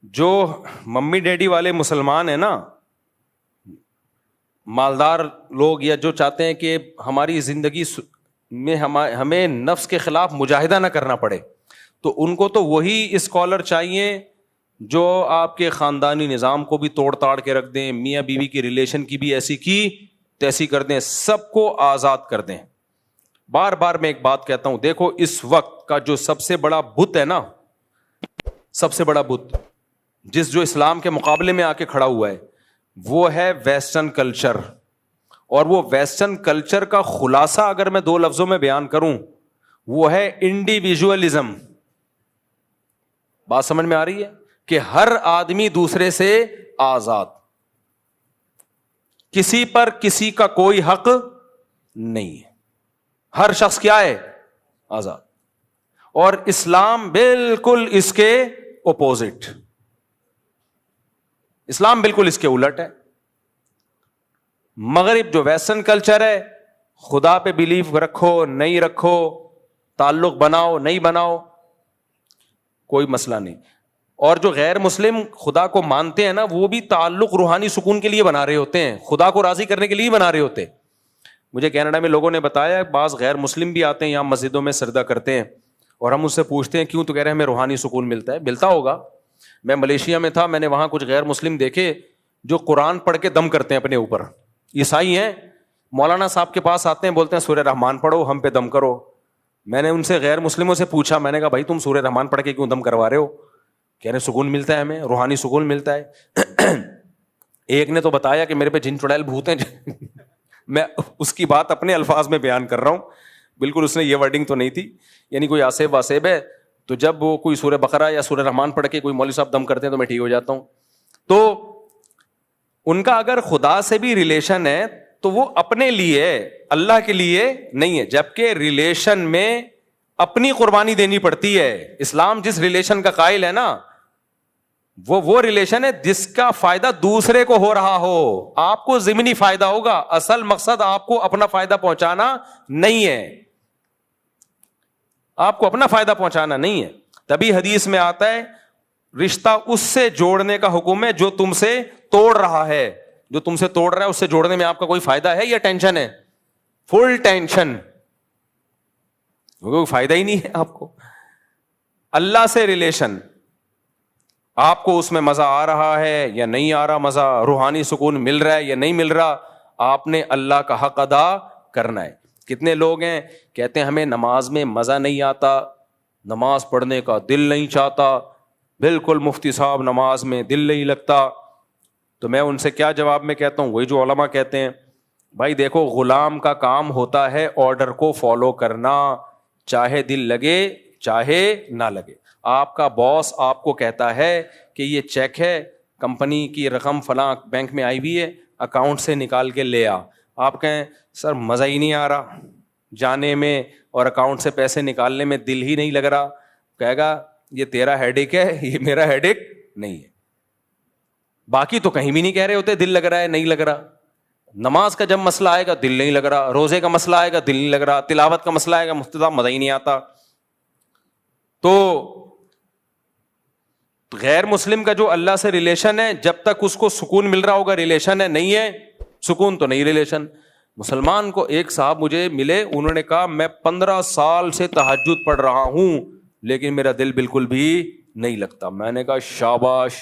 جو mummy daddy والے مسلمان ہیں نا، مالدار لوگ، یا جو چاہتے ہیں کہ ہماری زندگی میں ہمیں نفس کے خلاف مجاہدہ نہ کرنا پڑے، تو ان کو تو وہی اسکالر چاہیے جو آپ کے خاندانی نظام کو بھی توڑ تاڑ کے رکھ دیں، میاں بیوی کی ریلیشن کی بھی ایسی کی تیسی کر دیں، سب کو آزاد کر دیں۔ بار بار میں ایک بات کہتا ہوں، دیکھو اس وقت کا جو سب سے بڑا بت ہے نا، سب سے بڑا بت جو اسلام کے مقابلے میں آ کے کھڑا ہوا ہے، وہ ہے ویسٹرن کلچر۔ اور وہ ویسٹرن کلچر کا خلاصہ اگر میں 2 لفظوں میں بیان کروں، وہ ہے انڈیویجولزم۔ بات سمجھ میں آ رہی ہے کہ ہر آدمی دوسرے سے آزاد، کسی پر کسی کا کوئی حق نہیں ہے، ہر شخص کیا ہے؟ آزاد۔ اور اسلام بالکل اس کے اپوزٹ، اسلام بالکل اس کے الٹ ہے۔ مغرب جو ویسٹرن کلچر ہے، خدا پہ بلیو رکھو نہیں رکھو، تعلق بناؤ نہیں بناؤ، کوئی مسئلہ نہیں۔ اور جو غیر مسلم خدا کو مانتے ہیں نا، وہ بھی تعلق روحانی سکون کے لیے بنا رہے ہوتے ہیں، خدا کو راضی کرنے کے لیے بنا رہے ہوتے ہیں۔ مجھے کینیڈا میں لوگوں نے بتایا، بعض غیر مسلم بھی آتے ہیں یہاں مسجدوں میں سجدہ کرتے ہیں، اور ہم اس سے پوچھتے ہیں کیوں، تو کہہ رہے ہیں ہمیں روحانی سکون ملتا ہے۔ ملتا ہوگا۔ میں ملیشیا میں تھا، میں نے وہاں کچھ غیر مسلم دیکھے جو قرآن پڑھ کے دم کرتے ہیں اپنے اوپر، عیسائی ہیں، مولانا صاحب کے پاس آتے ہیں، بولتے ہیں سورہ رحمان پڑھو، ہم پہ دم کرو۔ میں نے ان سے غیر مسلموں سے پوچھا، میں نے کہا بھائی تم سورہ رحمان پڑھ کے کیوں دم کروا رہے ہو؟ کہہ رہے سکون ملتا ہے ہمیں، روحانی سکون ملتا ہے۔ ایک نے تو بتایا کہ میرے پہ جن چڑیل بھوت ہیں۔ میں اس کی بات اپنے الفاظ میں بیان کر رہا ہوں، بالکل اس نے یہ ورڈنگ تو نہیں تھی، یعنی کوئی آصیب واسیب ہے تو جب وہ کوئی سورہ بقرہ یا سورہ رحمان پڑھ کے کوئی مولوی صاحب دم کرتے ہیں تو میں ٹھیک ہو جاتا ہوں۔ تو ان کا اگر خدا سے بھی ریلیشن ہے تو وہ اپنے لیے، اللہ کے لیے نہیں ہے، جبکہ ریلیشن میں اپنی قربانی دینی پڑتی ہے۔ اسلام جس ریلیشن کا قائل ہے نا، وہ ریلیشن ہے جس کا فائدہ دوسرے کو ہو رہا ہو، آپ کو ضمنی فائدہ ہوگا، اصل مقصد آپ کو اپنا فائدہ پہنچانا نہیں ہے، آپ کو اپنا فائدہ پہنچانا نہیں ہے۔ تبھی حدیث میں آتا ہے رشتہ اس سے جوڑنے کا حکم ہے جو تم سے توڑ رہا ہے، جو تم سے توڑ رہا ہے اس سے جوڑنے میں آپ کا کوئی فائدہ ہے یا ٹینشن ہے؟ فل ٹینشن، کوئی فائدہ ہی نہیں ہے آپ کو۔ اللہ سے ریلیشن، آپ کو اس میں مزہ آ رہا ہے یا نہیں آ رہا مزہ، روحانی سکون مل رہا ہے یا نہیں مل رہا، آپ نے اللہ کا حق ادا کرنا ہے۔ کتنے لوگ ہیں کہتے ہیں ہمیں نماز میں مزہ نہیں آتا، نماز پڑھنے کا دل نہیں چاہتا، بالکل مفتی صاحب نماز میں دل نہیں لگتا۔ تو میں ان سے کیا جواب میں کہتا ہوں، وہی جو علماء کہتے ہیں، بھائی دیکھو غلام کا کام ہوتا ہے آرڈر کو فالو کرنا، چاہے دل لگے چاہے نہ لگے۔ آپ کا باس آپ کو کہتا ہے کہ یہ چیک ہے، کمپنی کی رقم فلاں بینک میں آئی ہوئی ہے، اکاؤنٹ سے نکال کے لے آ۔ آپ کہیں سر مزہ ہی نہیں آ رہا جانے میں اور اکاؤنٹ سے پیسے نکالنے میں، دل ہی نہیں لگ رہا، کہے گا یہ تیرا ہیڈ ایک ہے، یہ میرا ہیڈ ایک نہیں ہے۔ باقی تو کہیں بھی نہیں کہہ رہے ہوتے دل لگ رہا ہے نہیں لگ رہا۔ نماز کا جب مسئلہ آئے گا دل نہیں لگ رہا، روزے کا مسئلہ آئے گا دل نہیں لگ رہا، تلاوت کا مسئلہ آئے گا مفتی صاحب مزہ ہی نہیں آتا۔ تو غیر مسلم کا جو اللہ سے ریلیشن ہے، جب تک اس کو سکون مل رہا ہوگا ریلیشن ہے، نہیں ہے سکون تو نہیں ریلیشن۔ مسلمان کو ایک صاحب مجھے ملے، انہوں نے کہا میں 15 سال سے تہجد پڑھ رہا ہوں لیکن میرا دل بالکل بھی نہیں لگتا۔ میں نے کہا شاباش۔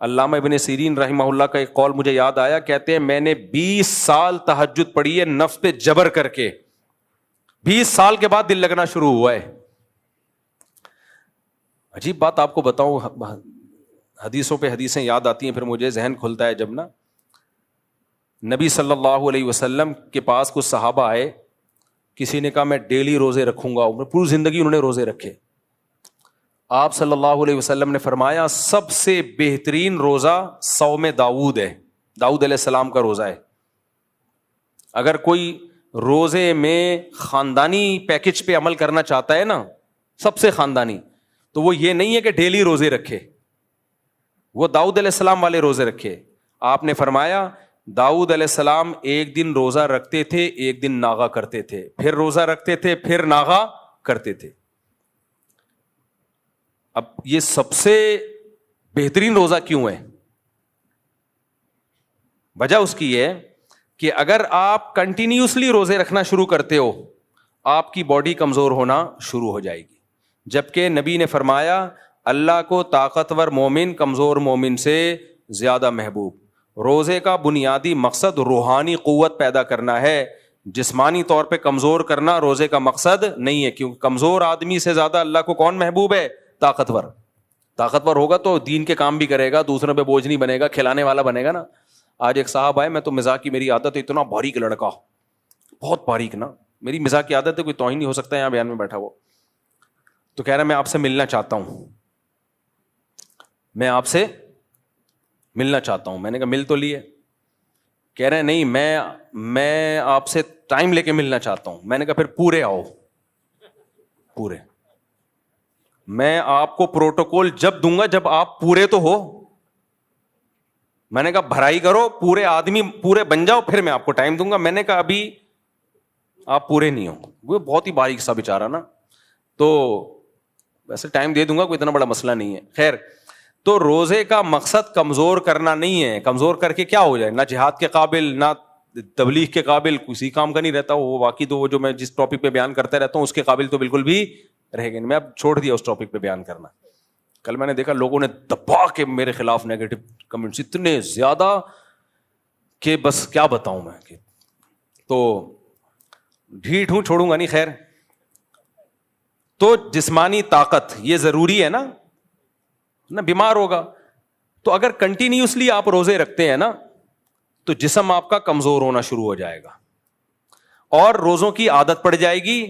علامہ ابن سیرین رحمہ اللہ کا ایک قول مجھے یاد آیا، کہتے ہیں میں نے 20 سال تہجد پڑھی ہے نفس پہ جبر کر کے، 20 سال کے بعد دل لگنا شروع ہوا ہے۔ عجیب بات آپ کو بتاؤں، حدیثوں پہ حدیثیں یاد آتی ہیں، پھر مجھے ذہن کھلتا ہے جب نا نبی صلی اللہ علیہ وسلم کے پاس کچھ صحابہ آئے، کسی نے کہا میں ڈیلی روزے رکھوں گا، پوری زندگی انہوں نے روزے رکھے۔ آپ صلی اللہ علیہ وسلم نے فرمایا سب سے بہترین روزہ صوم داؤد ہے، داؤد علیہ السلام کا روزہ ہے۔ اگر کوئی روزے میں خاندانی پیکج پہ عمل کرنا چاہتا ہے نا، سب سے خاندانی، تو وہ یہ نہیں ہے کہ ڈیلی روزے رکھے، وہ داؤد علیہ السلام والے روزے رکھے۔ آپ نے فرمایا داؤد علیہ السلام ایک دن روزہ رکھتے تھے، ایک دن ناغہ کرتے تھے، پھر روزہ رکھتے تھے، پھر ناغہ کرتے تھے۔ اب یہ سب سے بہترین روزہ کیوں ہے؟ وجہ اس کی یہ کہ اگر آپ کنٹینیوسلی روزے رکھنا شروع کرتے ہو آپ کی باڈی کمزور ہونا شروع ہو جائے گی، جبکہ نبی نے فرمایا اللہ کو طاقتور مومن کمزور مومن سے زیادہ محبوب۔ روزے کا بنیادی مقصد روحانی قوت پیدا کرنا ہے، جسمانی طور پہ کمزور کرنا روزے کا مقصد نہیں ہے، کیونکہ کمزور آدمی سے زیادہ اللہ کو کون محبوب ہے؟ طاقتور۔ طاقتور ہوگا تو دین کے کام بھی کرے گا، دوسروں پہ بوجھ نہیں بنے گا، کھلانے والا بنے گا نا۔ آج ایک صاحب آئے، میں تو مزاح کی میری عادت ہے، اتنا باریک لڑکا، بہت باریک نا، میری مزاح کی عادت ہے، کوئی توہین نہیں ہو سکتا یہاں بیان میں بیٹھا وہ، تو کہہ رہا میں آپ سے ملنا چاہتا ہوں، میں آپ سے ملنا چاہتا ہوں۔ میں نے کہا مل تو لیے؟ کہہ رہے ہیں نہیں میں آپ سے ٹائم لے کے ملنا چاہتا ہوں۔ میں نے کہا پھر پورے آؤ، پورے، میں آپ کو پروٹوکول جب دوں گا جب آپ پورے تو ہو۔ میں نے کہا بھرائی کرو، پورے آدمی پورے بن جاؤ، پھر میں آپ کو ٹائم دوں گا۔ میں نے کہا ابھی آپ پورے نہیں ہو۔ وہ بہت ہی باریک سا بیچارہ نا، تو ویسے ٹائم دے دوں گا، کوئی اتنا بڑا مسئلہ نہیں ہے۔ خیر، تو روزے کا مقصد کمزور کرنا نہیں ہے، کمزور کر کے کیا ہو جائے، نہ جہاد کے قابل نہ تبلیغ کے قابل، کسی کام کا نہیں رہتا وہ۔ واقعی تو وہ جو میں جس ٹاپک پہ بیان کرتا رہتا ہوں اس کے قابل تو بالکل بھی رہ گئے، میں اب چھوڑ دیا اس ٹاپک پہ بیان کرنا۔ کل میں نے دیکھا لوگوں نے دبا کے میرے خلاف نیگیٹو کمنٹس اتنے زیادہ کہ بس کیا بتاؤں میں، تو ڈھیٹ ہوں، چھوڑوں گا نہیں۔ خیر، تو جسمانی طاقت یہ ضروری ہے نا، بیمار ہوگا تو اگر کنٹینیوسلی آپ روزے رکھتے ہیں نا تو جسم آپ کا کمزور ہونا شروع ہو جائے گا اور روزوں کی عادت پڑ جائے گی،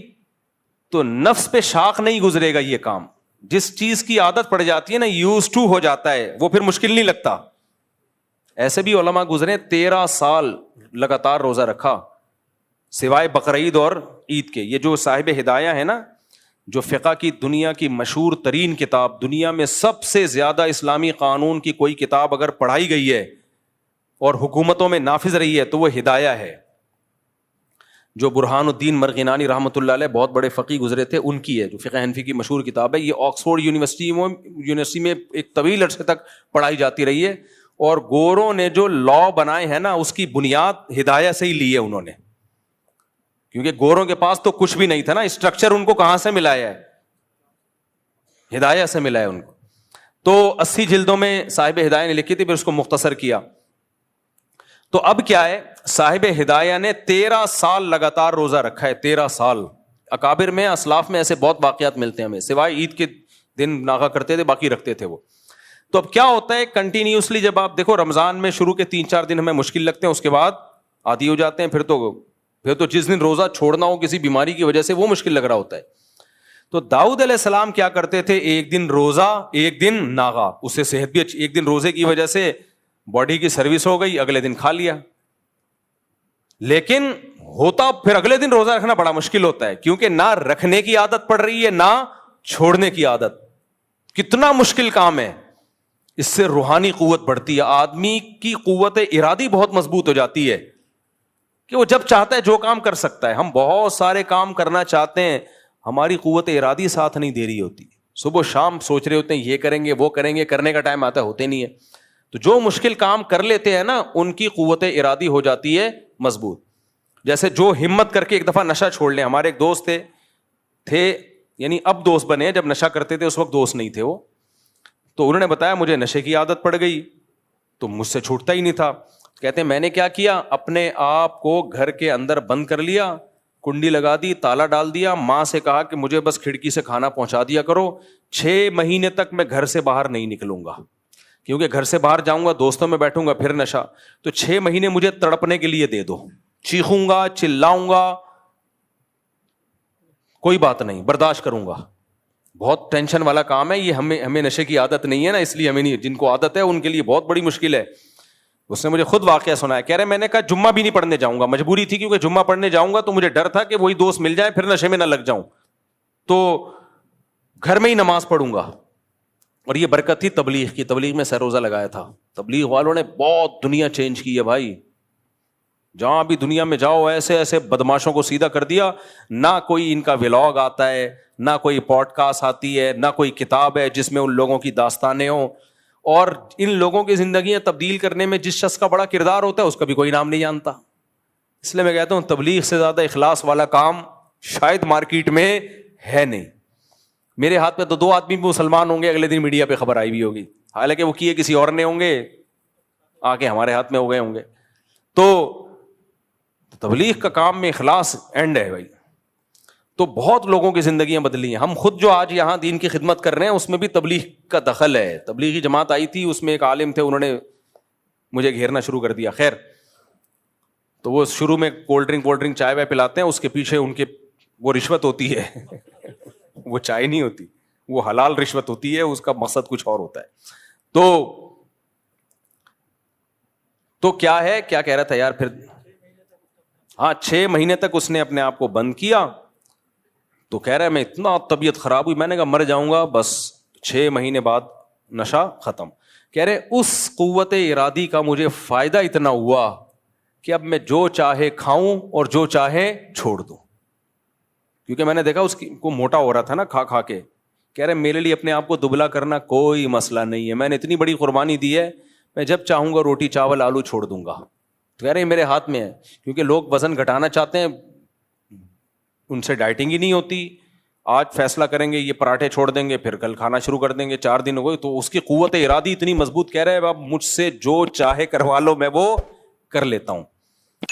تو نفس پہ شاق نہیں گزرے گا یہ کام۔ جس چیز کی عادت پڑ جاتی ہے نا، یوز ٹو ہو جاتا ہے، وہ پھر مشکل نہیں لگتا۔ ایسے بھی علماء گزرے 13 سال لگاتار روزہ رکھا سوائے بقرعید اور عید کے۔ یہ جو صاحب ہدایہ ہے نا، جو فقہ کی دنیا کی مشہور ترین کتاب، دنیا میں سب سے زیادہ اسلامی قانون کی کوئی کتاب اگر پڑھائی گئی ہے اور حکومتوں میں نافذ رہی ہے تو وہ ہدایہ ہے، جو برہان الدین مرغینانی رحمۃ اللہ علیہ بہت بڑے فقی گزرے تھے، ان کی ہے، جو فقہ حنفی کی مشہور کتاب ہے۔ یہ آکسفورڈ یونیورسٹی میں ایک طویل عرصے تک پڑھائی جاتی رہی ہے، اور گوروں نے جو لا بنائے ہیں نا اس کی بنیاد ہدایہ سے ہی لی ہے انہوں نے، کیونکہ گوروں کے پاس تو کچھ بھی نہیں تھا نا، اسٹرکچر ان کو کہاں سے ملایا ہے؟ ہدایہ سے ملا ہے ان کو۔ تو 80 جلدوں میں صاحب ہدایہ نے لکھی تھی، پھر اس کو مختصر کیا۔ تو اب کیا ہے، صاحب ہدایہ نے 13 سال لگاتار روزہ رکھا ہے، 13 سال۔ اکابر میں اسلاف میں ایسے بہت واقعات ملتے ہیں ہمیں، سوائے عید کے دن ناغا کرتے تھے، باقی رکھتے تھے وہ۔ تو اب کیا ہوتا ہے کنٹینیوسلی، جب آپ دیکھو رمضان میں شروع کے 3-4 دن ہمیں مشکل لگتے ہیں، اس کے بعد عادی ہو جاتے ہیں، پھر تو جس دن روزہ چھوڑنا ہو کسی بیماری کی وجہ سے وہ مشکل لگ رہا ہوتا ہے۔ تو داؤد علیہ السلام کیا کرتے تھے، ایک دن روزہ ایک دن ناغا، اس سے صحت بھی اچھی، ایک دن روزے کی وجہ سے باڈی کی سروس ہو گئی، اگلے دن کھا لیا۔ لیکن ہوتا پھر اگلے دن روزہ رکھنا بڑا مشکل ہوتا ہے، کیونکہ نہ رکھنے کی عادت پڑ رہی ہے نہ چھوڑنے کی عادت۔ کتنا مشکل کام ہے، اس سے روحانی قوت بڑھتی ہے، آدمی کی قوت ارادی بہت مضبوط ہو جاتی ہے کہ وہ جب چاہتا ہے جو کام کر سکتا ہے۔ ہم بہت سارے کام کرنا چاہتے ہیں، ہماری قوت ارادی ساتھ نہیں دے رہی ہوتی، صبح شام سوچ رہے ہوتے ہیں یہ کریں گے وہ کریں گے، کرنے کا ٹائم آتا ہے ہوتے نہیں ہے۔ تو جو مشکل کام کر لیتے ہیں نا ان کی قوت ارادی ہو جاتی ہے مضبوط۔ جیسے جو ہمت کر کے ایک دفعہ نشہ چھوڑ لیں، ہمارے ایک دوست تھے یعنی اب دوست بنے، جب نشہ کرتے تھے اس وقت دوست نہیں تھے وہ، تو انہوں نے بتایا مجھے نشے کی عادت پڑ گئی تو مجھ سے چھوٹتا ہی نہیں تھا۔ کہتے ہیں میں نے کیا کیا، اپنے آپ کو گھر کے اندر بند کر لیا، کنڈی لگا دی، تالا ڈال دیا، ماں سے کہا کہ مجھے بس کھڑکی سے کھانا پہنچا دیا کرو، 6 مہینے تک میں گھر سے باہر نہیں نکلوں گا، کیونکہ گھر سے باہر جاؤں گا دوستوں میں بیٹھوں گا پھر نشہ، تو 6 مہینے مجھے تڑپنے کے لیے دے دو، چیخوں گا چلاؤں گا کوئی بات نہیں، برداشت کروں گا۔ بہت ٹینشن والا کام ہے یہ، ہمیں نشے کی عادت نہیں ہے نا، اس لیے ہمیں نہیں، جن کو عادت ہے ان کے لیے بہت بڑی مشکل ہے۔ اس نے مجھے خود واقعہ سنایا، کہہ رہے میں نے کہا جمعہ بھی نہیں پڑھنے جاؤں گا، مجبوری تھی کیونکہ جمعہ پڑھنے جاؤں گا تو مجھے ڈر تھا کہ وہی دوست مل جائے پھر نشے میں نہ لگ جاؤں، تو گھر میں ہی نماز پڑھوں گا۔ اور یہ برکت تھی تبلیغ کی، تبلیغ میں سر روزہ لگایا تھا، تبلیغ والوں نے بہت دنیا چینج کی ہے بھائی، جہاں بھی دنیا میں جاؤ ایسے ایسے بدماشوں کو سیدھا کر دیا، نہ کوئی ان کا ولاگ آتا ہے، نہ کوئی پوڈ کاسٹ آتی ہے، نہ کوئی کتاب ہے جس میں ان لوگوں کی داستانیں ہوں، اور ان لوگوں کی زندگیاں تبدیل کرنے میں جس شخص کا بڑا کردار ہوتا ہے اس کا بھی کوئی نام نہیں جانتا. اس لیے میں کہتا ہوں تبلیغ سے زیادہ اخلاص والا کام شاید مارکیٹ میں ہے نہیں. میرے ہاتھ میں تو 2 آدمی بھی مسلمان ہوں گے, اگلے دن میڈیا پہ خبر آئی بھی ہوگی, حالانکہ وہ کیے کسی اور نے ہوں گے, آ کے ہمارے ہاتھ میں ہو گئے ہوں گے. تو تبلیغ کا کام میں اخلاص اینڈ ہے بھائی. تو بہت لوگوں کی زندگیاں بدلی ہیں. ہم خود جو آج یہاں دین کی خدمت کر رہے ہیں اس میں بھی تبلیغ کا دخل ہے. تبلیغی جماعت آئی تھی, اس میں ایک عالم تھے, انہوں نے مجھے گھیرنا شروع کر دیا. خیر, تو وہ شروع میں کولڈ ڈرنک چائے وائے پلاتے ہیں, اس کے پیچھے ان کے وہ رشوت ہوتی ہے وہ چائے نہیں ہوتی, وہ حلال رشوت ہوتی ہے, اس کا مقصد کچھ اور ہوتا ہے. تو کیا ہے, کیا کہہ رہا تھا یار پھر, ہاں 6 مہینے تک اس نے اپنے آپ کو بند کیا. تو کہہ رہا ہے میں اتنا طبیعت خراب ہوئی, میں نے کہا مر جاؤں گا بس. 6 مہینے بعد نشہ ختم. کہہ رہے اس قوت ارادی کا مجھے فائدہ اتنا ہوا کہ اب میں جو چاہے کھاؤں اور جو چاہے چھوڑ دوں, کیونکہ میں نے دیکھا اس کو موٹا ہو رہا تھا نا کھا کے. کہہ رہے میرے لیے اپنے آپ کو دبلا کرنا کوئی مسئلہ نہیں ہے, میں نے اتنی بڑی قربانی دی ہے, میں جب چاہوں گا روٹی چاول آلو چھوڑ دوں گا. تو کہہ رہے میرے ہاتھ میں ہے, کیونکہ لوگ وزن گھٹانا چاہتے ہیں, ان سے ڈائٹنگ ہی نہیں ہوتی. آج فیصلہ کریں گے یہ پراٹھے چھوڑ دیں گے, پھر کل کھانا شروع کر دیں گے, 4 دن ہو گئے. تو اس کی قوت ارادی اتنی مضبوط, کہہ رہے اب مجھ سے جو چاہے کروا لو میں وہ کر لیتا ہوں.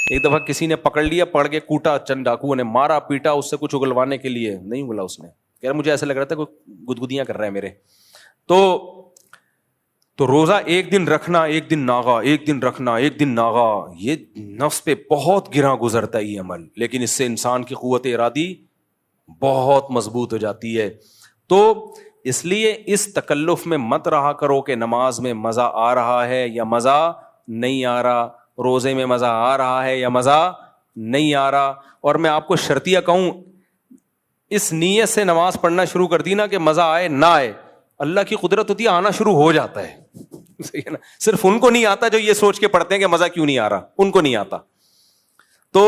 ایک دفعہ کسی نے پکڑ لیا, پڑھ کے کوٹا, چند ڈاکوؤں نے مارا پیٹا اس سے کچھ اگلوانے کے لیے, نہیں بولا اس نے. کہہ رہا مجھے ایسا لگ رہا تھا کوئی گدگدیاں کر رہا ہے میرے. تو روزہ ایک دن رکھنا, ایک دن ناغا, ایک دن رکھنا, ایک دن ناغا, یہ نفس پہ بہت گراں گزرتا ہے یہ عمل, لیکن اس سے انسان کی قوت ارادی بہت مضبوط ہو جاتی ہے. تو اس لیے اس تکلف میں مت رہا کرو کہ نماز میں مزہ آ رہا ہے یا مزہ نہیں آ رہا, روزے میں مزہ آ رہا ہے یا مزہ نہیں آ رہا. اور میں آپ کو شرطیہ کہوں, اس نیت سے نماز پڑھنا شروع کر دی نا کہ مزہ آئے نہ آئے, اللہ کی قدرت ہوتی ہے, آنا شروع ہو جاتا ہے. صحیح ہے نا, صرف ان کو نہیں آتا جو یہ سوچ کے پڑھتے ہیں کہ مزہ کیوں نہیں آ رہا, ان کو نہیں آتا. تو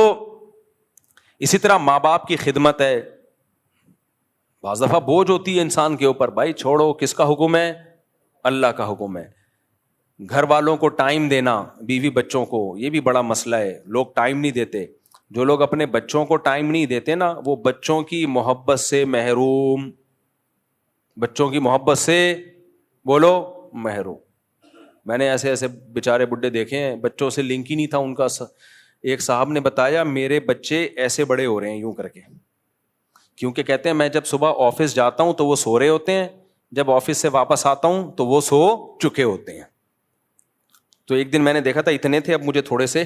اسی طرح ماں باپ کی خدمت ہے, بعض دفعہ بوجھ ہوتی ہے انسان کے اوپر, بھائی چھوڑو, کس کا حکم ہے, اللہ کا حکم ہے. گھر والوں کو ٹائم دینا, بیوی بچوں کو, یہ بھی بڑا مسئلہ ہے, لوگ ٹائم نہیں دیتے. جو لوگ اپنے بچوں کو ٹائم نہیں دیتے نا, وہ بچوں کی محبت سے محروم, بچوں کی محبت سے بولو محروم. میں نے ایسے ایسے بیچارے بڈھے دیکھے ہیں, بچوں سے لنک ہی نہیں تھا ان کا. ایک صاحب نے بتایا میرے بچے ایسے بڑے ہو رہے ہیں یوں کر کے, کیونکہ کہتے ہیں میں جب صبح آفس جاتا ہوں تو وہ سو رہے ہوتے ہیں, جب آفس سے واپس آتا ہوں تو وہ سو چکے ہوتے ہیں. تو ایک دن میں نے دیکھا تھا اتنے تھے, اب مجھے تھوڑے سے,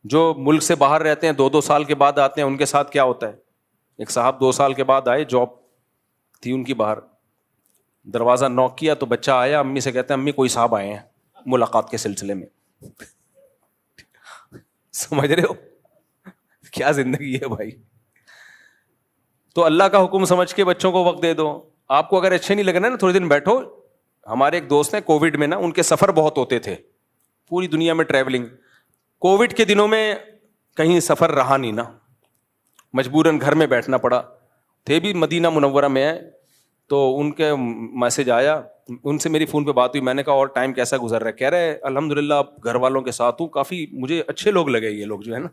جو ملک سے باہر رہتے ہیں 2-2 سال کے بعد آتے ہیں, ان کے ساتھ کیا ہوتا ہے. ایک صاحب 2 سال کے بعد آئے, جاب تھی ان کی باہر, دروازہ نوک کیا تو بچہ آیا, امی سے کہتے ہیں امی کوئی صاحب آئے ہیں ملاقات کے سلسلے میں. سمجھ رہے ہو کیا زندگی ہے بھائی. تو اللہ کا حکم سمجھ کے بچوں کو وقت دے دو. آپ کو اگر اچھے نہیں لگ رہے نا, تھوڑے دن بیٹھو. ہمارے ایک دوست ہیں کووڈ میں نا, ان کے سفر بہت ہوتے تھے, پوری دنیا میں ٹریولنگ. کووڈ کے دنوں میں کہیں سفر رہا نہیں نا, مجبوراً گھر میں بیٹھنا پڑا. تھے بھی مدینہ منورہ میں ہیں, تو ان کے میسج آیا, ان سے میری فون پہ بات ہوئی. میں نے کہا اور ٹائم کیسا گزر رہا ہے؟ کہہ رہے الحمدللہ اب گھر والوں کے ساتھ ہوں, کافی مجھے اچھے لوگ لگے یہ لوگ جو ہے نا,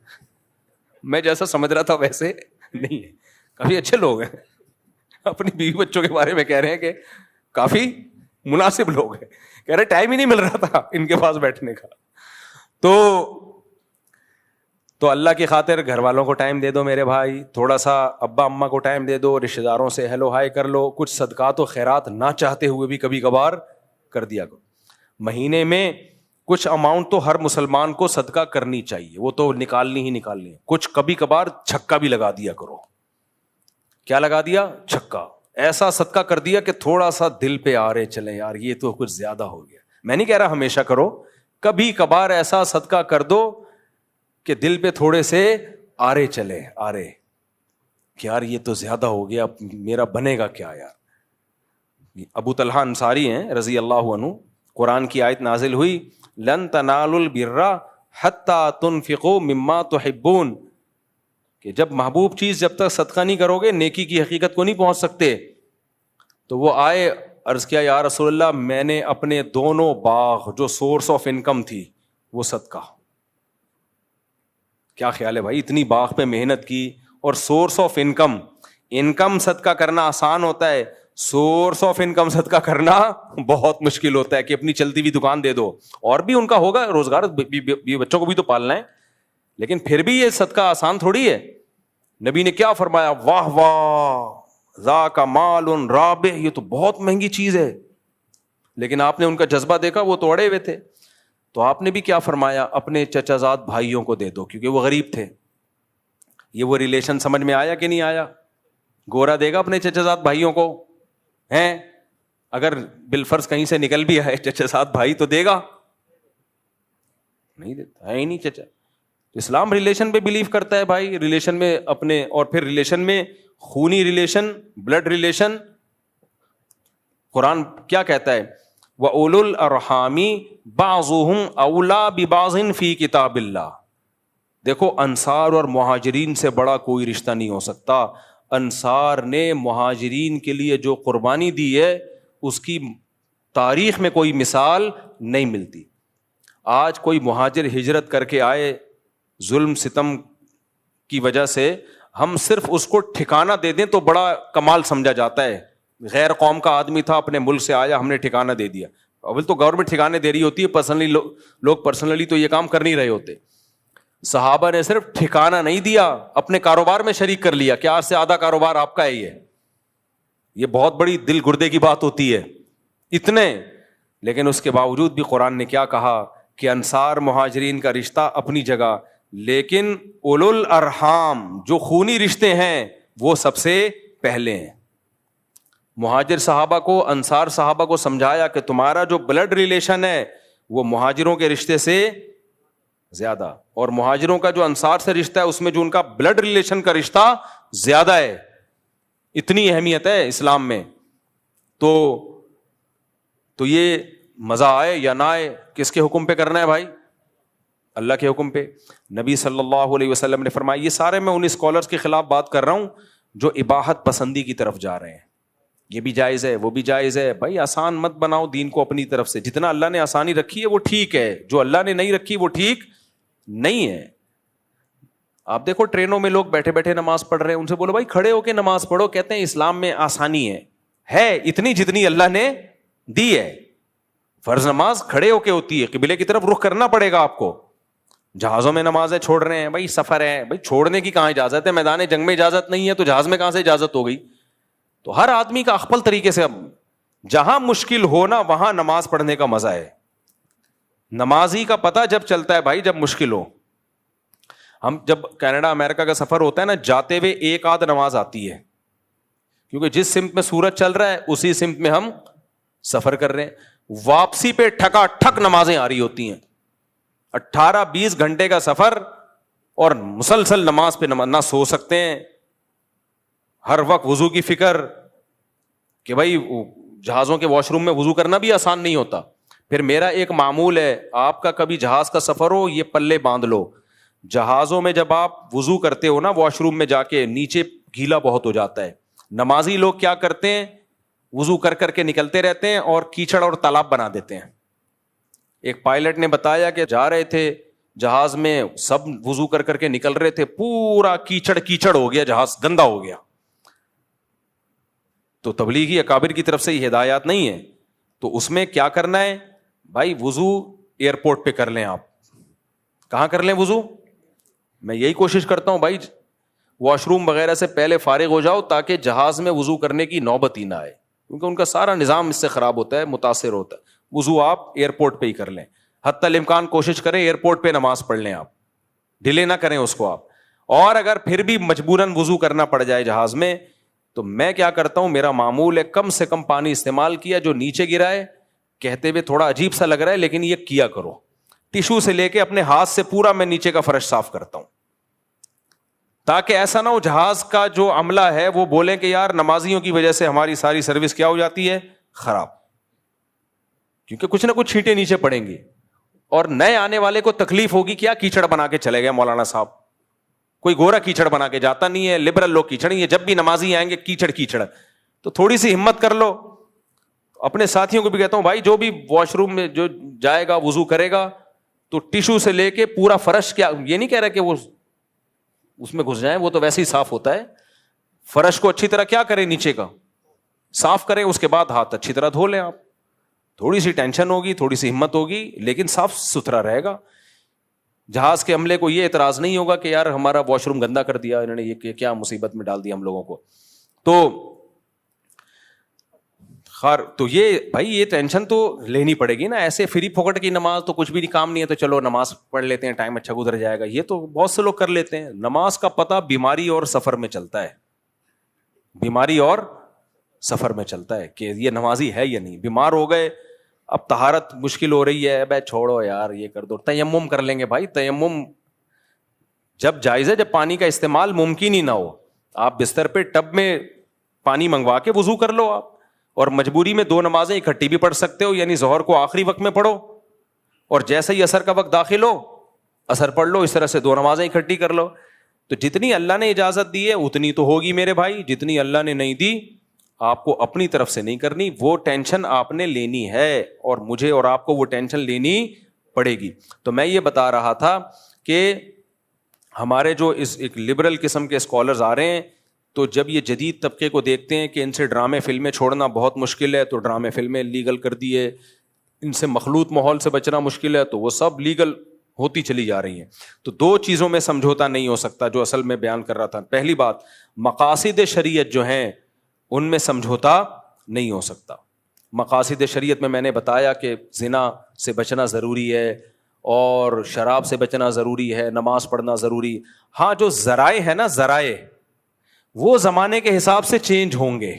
میں جیسا سمجھ رہا تھا ویسے نہیں ہے, کافی اچھے لوگ ہیں. اپنی بیوی بچوں کے بارے میں کہہ رہے ہیں کہ کافی مناسب لوگ ہیں. کہہ رہے ٹائم ہی نہیں مل رہا تھا ان کے پاس بیٹھنے کا. تو اللہ کی خاطر گھر والوں کو ٹائم دے دو میرے بھائی, تھوڑا سا ابا اماں کو ٹائم دے دو, رشتہ داروں سے ہیلو ہائی کر لو, کچھ صدقات و خیرات نہ چاہتے ہوئے بھی کبھی کبھار کر دیا کرو. مہینے میں کچھ اماؤنٹ تو ہر مسلمان کو صدقہ کرنی چاہیے, وہ تو نکالنی ہی نکالنی ہے. کچھ کبھی کبھار چھکا بھی لگا دیا کرو. کیا لگا دیا؟ چھکا. ایسا صدقہ کر دیا کہ تھوڑا سا دل پہ آ رہے چلے یار یہ تو کچھ زیادہ ہو گیا. میں نہیں کہہ رہا ہمیشہ کرو, کبھی کبھار ایسا صدقہ کر دو کہ دل پہ تھوڑے سے آرے چلے, آرے کہ یار یہ تو زیادہ ہو گیا, میرا بنے گا کیا یار. ابو طلحہ انصاری ہیں رضی اللہ عنہ, قرآن کی آیت نازل ہوئی لن تنالوا البر حتی تنفقوا مما تحبون, کہ جب محبوب چیز جب تک صدقہ نہیں کرو گے نیکی کی حقیقت کو نہیں پہنچ سکتے. تو وہ آئے عرض کیا یا رسول اللہ میں نے اپنے دونوں باغ جو سورس آف انکم تھی وہ صدقہ. کیا خیال ہے بھائی, اتنی باغ پہ محنت کی اور سورس آف انکم صدقہ کرنا آسان ہوتا ہے, سورس آف انکم صدقہ کرنا بہت مشکل ہوتا ہے کہ اپنی چلتی ہوئی دکان دے دو, اور بھی ان کا ہوگا روزگار, بچوں کو بھی تو پالنا ہے, لیکن پھر بھی یہ صدقہ آسان تھوڑی ہے. نبی نے کیا فرمایا, واہ واہ ذاک مال رابح, یہ تو بہت مہنگی چیز ہے. لیکن آپ نے ان کا جذبہ دیکھا, وہ تو اڑے ہوئے تھے. تو آپ نے بھی کیا فرمایا, اپنے چچا زاد بھائیوں کو دے دو, کیونکہ وہ غریب تھے. یہ وہ ریلیشن سمجھ میں آیا کہ نہیں آیا؟ گورا دے گا اپنے چچا زاد بھائیوں کو ہیں, اگر بالفرض کہیں سے نکل بھی آئے چچا زاد بھائی تو دے گا نہیں, دیتا ہے ہی نہیں چچا. اسلام ریلیشن پہ بلیو کرتا ہے بھائی, ریلیشن میں اپنے, اور پھر ریلیشن میں خونی ریلیشن, بلڈ ریلیشن. قرآن کیا کہتا ہے, وَأُولُو الْأَرْحَامِ بَعْضُهُمْ أَوْلَىٰ بِبَعْضٍ فِي کتاب اللہ. دیکھو انصار اور مہاجرین سے بڑا کوئی رشتہ نہیں ہو سکتا. انصار نے مہاجرین کے لیے جو قربانی دی ہے اس کی تاریخ میں کوئی مثال نہیں ملتی. آج کوئی مہاجر ہجرت کر کے آئے ظلم ستم کی وجہ سے, ہم صرف اس کو ٹھکانہ دے دیں تو بڑا کمال سمجھا جاتا ہے. غیر قوم کا آدمی تھا, اپنے ملک سے آیا, ہم نے ٹھکانہ دے دیا. اول تو گورنمنٹ ٹھکانے دے رہی ہوتی ہے, پرسنلی لوگ پرسنلی تو یہ کام کر نہیں رہے ہوتے. صحابہ نے صرف ٹھکانہ نہیں دیا, اپنے کاروبار میں شریک کر لیا کہ آج سے آدھا کاروبار آپ کا ہے. یہ بہت بڑی دل گردے کی بات ہوتی ہے اتنے. لیکن اس کے باوجود بھی قرآن نے کیا کہا کہ انصار مہاجرین کا رشتہ اپنی جگہ, لیکن اولو الارحام جو خونی رشتے ہیں وہ سب سے پہلے ہیں. مہاجر صحابہ کو, انصار صحابہ کو سمجھایا کہ تمہارا جو بلڈ ریلیشن ہے وہ مہاجروں کے رشتے سے زیادہ, اور مہاجروں کا جو انصار سے رشتہ ہے اس میں جو ان کا بلڈ ریلیشن کا رشتہ زیادہ ہے. اتنی اہمیت ہے اسلام میں. تو یہ مزہ آئے یا نہ آئے, کس کے حکم پہ کرنا ہے بھائی؟ اللہ کے حکم پہ. نبی صلی اللہ علیہ وسلم نے فرمایا, یہ سارے میں ان اسکالرس کے خلاف بات کر رہا ہوں جو اباحت پسندی کی طرف جا رہے ہیں. یہ بھی جائز ہے, وہ بھی جائز ہے. بھائی آسان مت بناؤ دین کو اپنی طرف سے. جتنا اللہ نے آسانی رکھی ہے وہ ٹھیک ہے, جو اللہ نے نہیں رکھی وہ ٹھیک نہیں ہے. آپ دیکھو ٹرینوں میں لوگ بیٹھے بیٹھے نماز پڑھ رہے ہیں, ان سے بولو بھائی کھڑے ہو کے نماز پڑھو. کہتے ہیں اسلام میں آسانی ہے اتنی جتنی اللہ نے دی ہے. فرض نماز کھڑے ہو کے ہوتی ہے, قبلے کی طرف رخ کرنا پڑے گا آپ کو. جہازوں میں نمازیں چھوڑ رہے ہیں, بھائی سفر ہے, بھائی چھوڑنے کی کہاں اجازت ہے؟ میدان جنگ میں اجازت نہیں ہے تو جہاز میں کہاں سے اجازت ہو گئی؟ تو ہر آدمی کا اخپل طریقے سے, جہاں مشکل ہو نا وہاں نماز پڑھنے کا مزہ ہے. نمازی کا پتہ جب چلتا ہے بھائی جب مشکل ہو. ہم جب کینیڈا امریکہ کا سفر ہوتا ہے نا, جاتے ہوئے ایک آدھ نماز آتی ہے, کیونکہ جس سمت میں سورج چل رہا ہے اسی سمت میں ہم سفر کر رہے ہیں. واپسی پہ ٹھکا ٹھک نمازیں آ رہی ہوتی ہیں. 18-20 گھنٹے کا سفر اور مسلسل نماز پہ نہ سو سکتے ہیں, ہر وقت وضو کی فکر کہ بھائی جہازوں کے واش روم میں وضو کرنا بھی آسان نہیں ہوتا. پھر میرا ایک معمول ہے, آپ کا کبھی جہاز کا سفر ہو یہ پلے باندھ لو, جہازوں میں جب آپ وضو کرتے ہو نا واش روم میں جا کے, نیچے گیلا بہت ہو جاتا ہے. نمازی لوگ کیا کرتے ہیں, وضو کر کر کے نکلتے رہتے ہیں اور کیچڑ اور تالاب بنا دیتے ہیں. ایک پائلٹ نے بتایا کہ جا رہے تھے جہاز میں, سب وضو کر کر کے نکل رہے تھے, پورا کیچڑ ہو گیا, جہاز گندا ہو گیا. تو تبلیغی اکابر کی طرف سے یہ ہدایات نہیں ہے. تو اس میں کیا کرنا ہے بھائی, وضو ایئرپورٹ پہ کر لیں. آپ کہاں کر لیں وضو؟ میں یہی کوشش کرتا ہوں بھائی واش روم وغیرہ سے پہلے فارغ ہو جاؤ تاکہ جہاز میں وضو کرنے کی نوبت ہی نہ آئے, کیونکہ ان کا سارا نظام اس سے خراب ہوتا ہے, متاثر ہوتا ہے. وضو آپ ایئرپورٹ پہ ہی کر لیں. حتی الامکان کوشش کریں ایئرپورٹ پہ نماز پڑھ لیں, آپ ڈیلے نہ کریں اس کو آپ. اور اگر پھر بھی مجبوراً وضو کرنا پڑ جائے جہاز میں, تو میں کیا کرتا ہوں, میرا معمول ہے کم سے کم پانی استعمال کیا, جو نیچے گرا ہے کہتے ہوئے تھوڑا عجیب سا لگ رہا ہے لیکن یہ کیا کرو. ٹیشو سے لے کے اپنے ہاتھ سے پورا میں نیچے کا فرش صاف کرتا ہوں, تاکہ ایسا نہ ہو جہاز کا جو عملہ ہے وہ بولیں کہ یار نمازیوں کی وجہ سے ہماری ساری سروس کیا ہو جاتی ہے, خراب. کیونکہ کچھ نہ کچھ چھینٹے نیچے پڑیں گی اور نئے آنے والے کو تکلیف ہوگی. کیا کیچڑ بنا کے چلے گئے مولانا صاحب, کوئی گورا کیچڑ بنا کے جاتا نہیں ہے, لبرل لوگ کیچڑ, یہ جب بھی نمازی آئیں گے کیچڑ. تو تھوڑی سی ہمت کر لو. اپنے ساتھیوں کو بھی کہتا ہوں بھائی جو بھی واش روم میں جو جائے گا وضو کرے گا تو ٹیشو سے لے کے پورا فرش، کیا یہ نہیں کہہ رہا کہ وہ اس میں گھس جائیں، وہ تو ویسے ہی صاف ہوتا ہے، فرش کو اچھی طرح کیا کریں، نیچے کا صاف کریں، اس کے بعد ہاتھ اچھی طرح دھو لیں. آپ تھوڑی سی ٹینشن ہوگی، تھوڑی سی ہمت ہوگی، لیکن صاف ستھرا رہے گا. جہاز کے عملے کو یہ اعتراض نہیں ہوگا کہ یار ہمارا واش روم گندا کر دیا انہوں نے، یہ کیا مصیبت میں ڈال دیا ہم لوگوں کو. تو خیر، تو یہ بھائی یہ ٹینشن تو لینی پڑے گی نا. ایسے فری پھوکٹ کی نماز تو کچھ بھی کام نہیں ہے، تو چلو نماز پڑھ لیتے ہیں، ٹائم اچھا گزر جائے گا، یہ تو بہت سے لوگ کر لیتے ہیں. نماز کا پتہ بیماری اور سفر میں چلتا ہے، بیماری اور سفر میں چلتا ہے کہ یہ نمازی ہے یا نہیں. بیمار ہو گئے، اب طہارت مشکل ہو رہی ہے، بھائی چھوڑو یار یہ کر دو، تیمم کر لیں گے. بھائی تیمم جب جائز ہے، جب پانی کا استعمال ممکن ہی نہ ہو. آپ بستر پہ ٹب میں پانی منگوا کے وضو کر لو آپ، اور مجبوری میں 2 نمازیں اکٹھی بھی پڑھ سکتے ہو، یعنی ظہر کو آخری وقت میں پڑھو اور جیسے ہی عصر کا وقت داخل ہو عصر پڑھ لو، اس طرح سے 2 نمازیں اکٹھی کر لو. تو جتنی اللہ نے اجازت دی ہے اتنی تو ہوگی میرے بھائی، جتنی اللہ نے نہیں دی آپ کو اپنی طرف سے نہیں کرنی. وہ ٹینشن آپ نے لینی ہے اور مجھے اور آپ کو وہ ٹینشن لینی پڑے گی. تو میں یہ بتا رہا تھا کہ ہمارے جو اس ایک لبرل قسم کے اسکالرز آ رہے ہیں، تو جب یہ جدید طبقے کو دیکھتے ہیں کہ ان سے ڈرامے فلمیں چھوڑنا بہت مشکل ہے، تو ڈرامے فلمیں لیگل کر دیے، ان سے مخلوط ماحول سے بچنا مشکل ہے، تو وہ سب لیگل ہوتی چلی جا رہی ہیں. تو 2 چیزوں میں سمجھوتا نہیں ہو سکتا جو اصل میں بیان کر رہا تھا. پہلی بات، مقاصد شریعت جو ہیں ان میں سمجھوتا نہیں ہو سکتا. مقاصد شریعت میں نے بتایا کہ زنا سے بچنا ضروری ہے اور شراب سے بچنا ضروری ہے، نماز پڑھنا ضروری. ہاں جو ذرائع ہے نا، ذرائع وہ زمانے کے حساب سے چینج ہوں گے،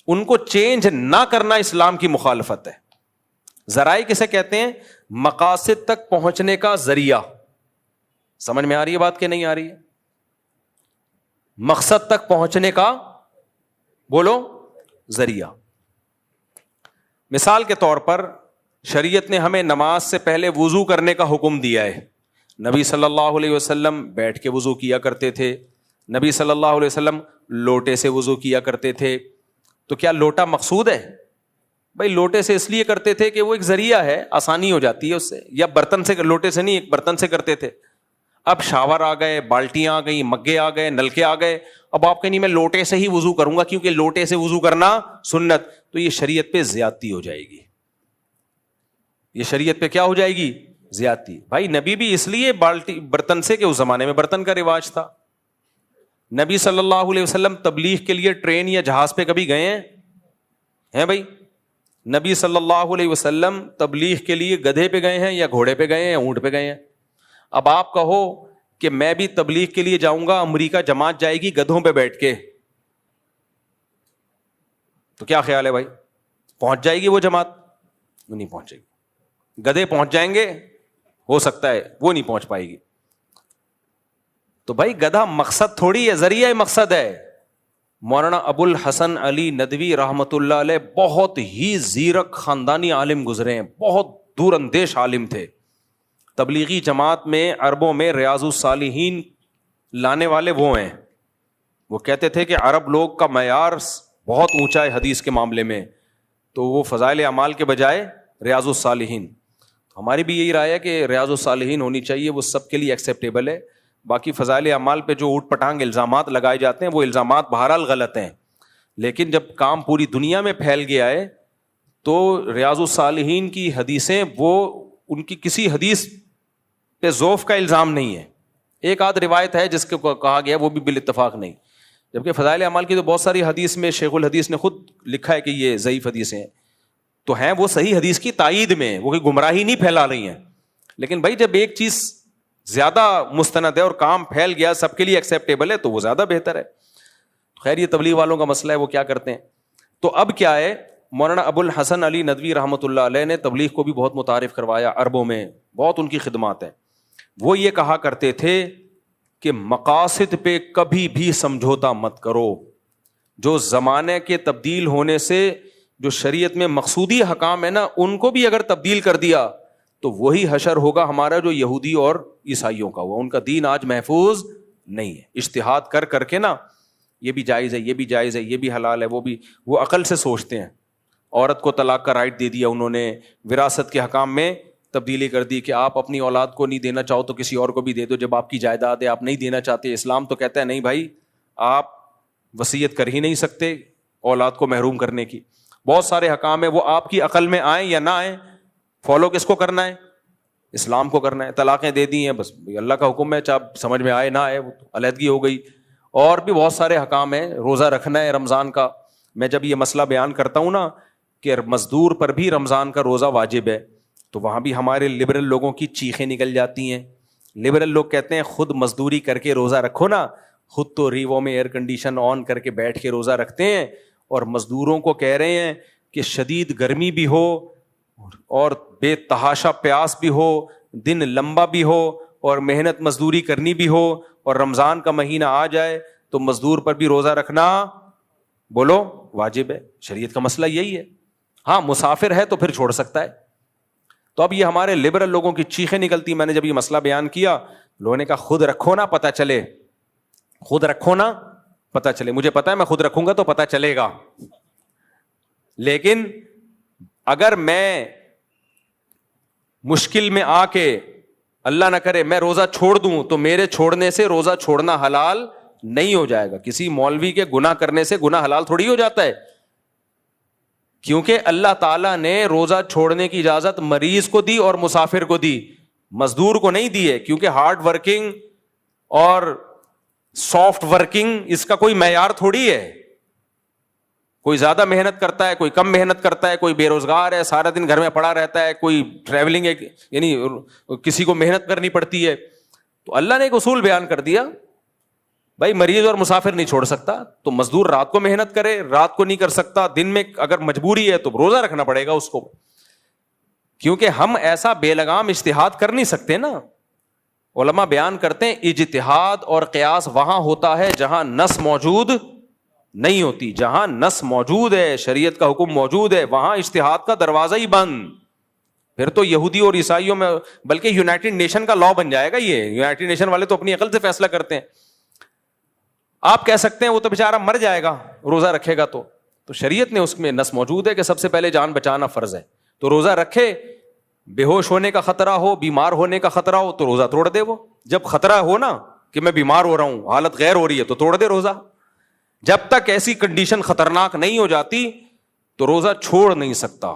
ان کو چینج نہ کرنا اسلام کی مخالفت ہے. ذرائع کسے کہتے ہیں؟ مقاصد تک پہنچنے کا ذریعہ. سمجھ میں آ رہی ہے بات کہ نہیں آ رہی ہے؟ مقصد تک پہنچنے کا بولو ذریعہ. مثال کے طور پر شریعت نے ہمیں نماز سے پہلے وضو کرنے کا حکم دیا ہے. نبی صلی اللہ علیہ وسلم بیٹھ کے وضو کیا کرتے تھے، نبی صلی اللہ علیہ وسلم لوٹے سے وضو کیا کرتے تھے. تو کیا لوٹا مقصود ہے؟ بھائی لوٹے سے اس لیے کرتے تھے کہ وہ ایک ذریعہ ہے، آسانی ہو جاتی ہے اس سے. یا برتن سے، لوٹے سے نہیں، ایک برتن سے کرتے تھے. اب شاور آ گئے، بالٹیاں آ گئی، مگے آ گئے، نلکے آ گئے، اب آپ کہیں میں لوٹے سے ہی وضو کروں گا کیونکہ لوٹے سے وضو کرنا سنت. تو یہ شریعت پہ زیادتی ہو جائے گی، یہ شریعت پہ کیا ہو جائے گی؟ زیادتی. بھائی نبی بھی اس لیے بالٹی برتن سے کہ اس زمانے میں برتن کا رواج تھا. نبی صلی اللہ علیہ وسلم تبلیغ کے لیے ٹرین یا جہاز پہ کبھی گئے ہیں بھائی؟ نبی صلی اللہ علیہ وسلم تبلیغ کے لیے گدھے پہ گئے ہیں یا گھوڑے پہ گئے ہیں یا اونٹ پہ گئے ہیں؟ اب آپ کہو کہ میں بھی تبلیغ کے لیے جاؤں گا، امریکہ جماعت جائے گی گدھوں پہ بیٹھ کے، تو کیا خیال ہے بھائی؟ پہنچ جائے گی وہ جماعت؟ وہ نہیں پہنچے گی. گدھے پہنچ جائیں گے، ہو سکتا ہے وہ نہیں پہنچ پائے گی. تو بھائی گدھا مقصد تھوڑی ہے، ذریعہ مقصد ہے. مولانا ابو الحسن علی ندوی رحمۃ اللہ علیہ بہت ہی زیرک خاندانی عالم گزرے ہیں، بہت دور اندیش عالم تھے. تبلیغی جماعت میں عربوں میں ریاض الصالحین لانے والے وہ ہیں. وہ کہتے تھے کہ عرب لوگ کا معیار بہت اونچا ہے حدیث کے معاملے میں، تو وہ فضائل اعمال کے بجائے ریاض الصالحین. ہماری بھی یہی رائے ہے کہ ریاض الصالحین ہونی چاہیے، وہ سب کے لیے ایکسیپٹیبل ہے. باقی فضائل اعمال پہ جو اوٹ پٹانگ الزامات لگائے جاتے ہیں وہ الزامات بہرحال غلط ہیں، لیکن جب کام پوری دنیا میں پھیل گیا ہے تو ریاض الصالحین کی حدیثیں، وہ ان کی کسی حدیث پہ ضعف کا الزام نہیں ہے. ایک آدھ روایت ہے جس کو کہا گیا وہ بھی بالاتفاق نہیں، جبکہ فضائل اعمال کی تو بہت ساری حدیث میں شیخ الحدیث نے خود لکھا ہے کہ یہ ضعیف حدیثیں ہیں. تو ہیں وہ صحیح حدیث کی تائید میں، وہ کوئی گمراہی نہیں پھیلا رہی ہیں. لیکن بھائی جب ایک چیز زیادہ مستند ہے اور کام پھیل گیا، سب کے لیے ایکسیپٹیبل ہے، تو وہ زیادہ بہتر ہے. خیر یہ تبلیغ والوں کا مسئلہ ہے، وہ کیا کرتے ہیں. تو اب کیا ہے، مولانا ابو الحسن علی ندوی رحمۃ اللہ علیہ نے تبلیغ کو بھی بہت متعارف کروایا عربوں میں، بہت ان کی خدمات ہیں. وہ یہ کہا کرتے تھے کہ مقاصد پہ کبھی بھی سمجھوتا مت کرو. جو زمانے کے تبدیل ہونے سے جو شریعت میں مقصودی حکام ہے نا، ان کو بھی اگر تبدیل کر دیا تو وہی حشر ہوگا ہمارا جو یہودی اور عیسائیوں کا ہوا. ان کا دین آج محفوظ نہیں ہے. اجتہاد کر کر کے نا، یہ بھی جائز ہے، یہ بھی جائز ہے، یہ بھی حلال ہے، وہ بھی، وہ عقل سے سوچتے ہیں. عورت کو طلاق کا رائٹ دے دیا انہوں نے, وراثت کے حکام میں تبدیلی کر دی کہ آپ اپنی اولاد کو نہیں دینا چاہو تو کسی اور کو بھی دے دو, جب آپ کی جائیداد ہے آپ نہیں دینا چاہتے. اسلام تو کہتا ہے نہیں بھائی, آپ وصیت کر ہی نہیں سکتے اولاد کو محروم کرنے کی. بہت سارے حکام ہیں, وہ آپ کی عقل میں آئیں یا نہ آئیں, فالو کس کو کرنا ہے؟ اسلام کو کرنا ہے. طلاقیں دے دی ہیں, بس اللہ کا حکم ہے, چاہے سمجھ میں آئے نہ آئے, وہ علیحدگی ہو گئی. اور بھی بہت سارے حکام ہیں, روزہ رکھنا ہے رمضان کا. میں جب یہ مسئلہ بیان کرتا ہوں نا کہ مزدور پر بھی رمضان کا روزہ واجب ہے, تو وہاں بھی ہمارے لبرل لوگوں کی چیخیں نکل جاتی ہیں. لبرل لوگ کہتے ہیں خود مزدوری کر کے روزہ رکھو نا, خود تو ریووں میں ایئر کنڈیشن آن کر کے بیٹھ کے روزہ رکھتے ہیں, اور مزدوروں کو کہہ رہے ہیں کہ شدید گرمی بھی ہو اور بے تحاشا پیاس بھی ہو, دن لمبا بھی ہو اور محنت مزدوری کرنی بھی ہو, اور رمضان کا مہینہ آ جائے تو مزدور پر بھی روزہ رکھنا بولو واجب ہے. شریعت کا مسئلہ یہی ہے. ہاں مسافر ہے تو پھر چھوڑ سکتا ہے. تو اب یہ ہمارے لبرل لوگوں کی چیخیں نکلتی. میں نے جب یہ مسئلہ بیان کیا, لوگوں نے کہا خود رکھو نا پتہ چلے, خود رکھو نا پتہ چلے. مجھے پتا ہے میں خود رکھوں گا تو پتہ چلے گا, لیکن اگر میں مشکل میں آ کے اللہ نہ کرے میں روزہ چھوڑ دوں تو میرے چھوڑنے سے روزہ چھوڑنا حلال نہیں ہو جائے گا. کسی مولوی کے گناہ کرنے سے گناہ حلال تھوڑی ہو جاتا ہے, کیونکہ اللہ تعالیٰ نے روزہ چھوڑنے کی اجازت مریض کو دی اور مسافر کو دی, مزدور کو نہیں دی ہے. کیونکہ ہارڈ ورکنگ اور سافٹ ورکنگ اس کا کوئی معیار تھوڑی ہے. کوئی زیادہ محنت کرتا ہے, کوئی کم محنت کرتا ہے, کوئی بے روزگار ہے سارا دن گھر میں پڑا رہتا ہے, کوئی ٹریولنگ ہے, یعنی کسی کو محنت کرنی پڑتی ہے. تو اللہ نے ایک اصول بیان کر دیا, بھائی مریض اور مسافر نہیں چھوڑ سکتا, تو مزدور رات کو محنت کرے, رات کو نہیں کر سکتا, دن میں اگر مجبوری ہے تو روزہ رکھنا پڑے گا اس کو, کیونکہ ہم ایسا بے لگام اجتہاد کر نہیں سکتے نا. علماء بیان کرتے ہیں اجتہاد اور قیاس وہاں ہوتا ہے جہاں نص موجود نہیں ہوتی. جہاں نص موجود ہے, شریعت کا حکم موجود ہے, وہاں اجتہاد کا دروازہ ہی بند. پھر تو یہودی اور عیسائیوں میں, بلکہ یونائٹڈ نیشن کا لا بن جائے گا. یہ یونائٹڈ نیشن والے تو اپنی عقل سے فیصلہ کرتے ہیں. آپ کہہ سکتے ہیں وہ تو بیچارہ مر جائے گا روزہ رکھے گا تو شریعت نے اس میں نص موجود ہے کہ سب سے پہلے جان بچانا فرض ہے, تو روزہ رکھے. بے ہوش ہونے کا خطرہ ہو, بیمار ہونے کا خطرہ ہو تو روزہ توڑ دے. وہ جب خطرہ ہو نا کہ میں بیمار ہو رہا ہوں, حالت غیر ہو رہی ہے, تو توڑ دے روزہ. جب تک ایسی کنڈیشن خطرناک نہیں ہو جاتی تو روزہ چھوڑ نہیں سکتا.